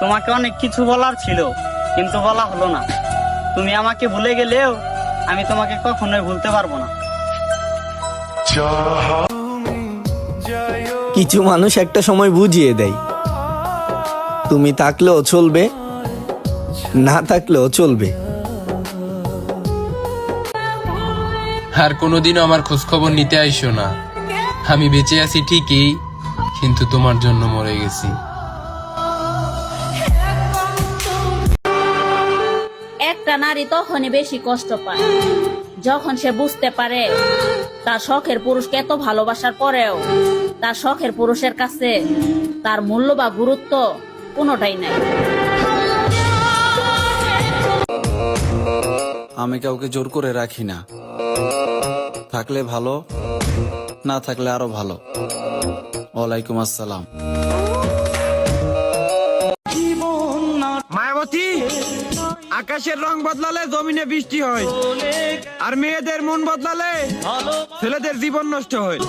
তোমাকে অনেক কিছু বলার ছিল, কিন্তু বলা হলো না। তুমি আমাকে ভুলে গেলেও আমি তোমাকে কখনোই ভুলতে পারবো না। কিছু মানুষ একটা সময় বুঝিয়ে দেয়, তুমি থাকলেও চলবে, না থাকলেও চলবে। আর কোনোদিনও আমার খোঁজ খবর নিতে আইসো না। আমি বেঁচে আছি ঠিকই, কিন্তু তোমার জন্য মরে গেছি। একটা নারী তখনই বেশি কষ্ট পায় যখন সে বুঝতে পারে তার শখের পুরুষকে এত ভালোবাসার পরেও তার শখের পুরুষের কাছে তার মূল্য বা গুরুত্ব কোনোটাই নাই। আমি কাউকে জোর করে রাখি না, থাকলে ভালো, না থাকলে আরো ভালো। ওয়ালাইকুম আসসালাম। মায়াবতী, আকাশের রং বদলালে জমিনে বৃষ্টি হয়, আর মেয়েদের মন বদলালে ছেলেদের জীবন নষ্ট হয়।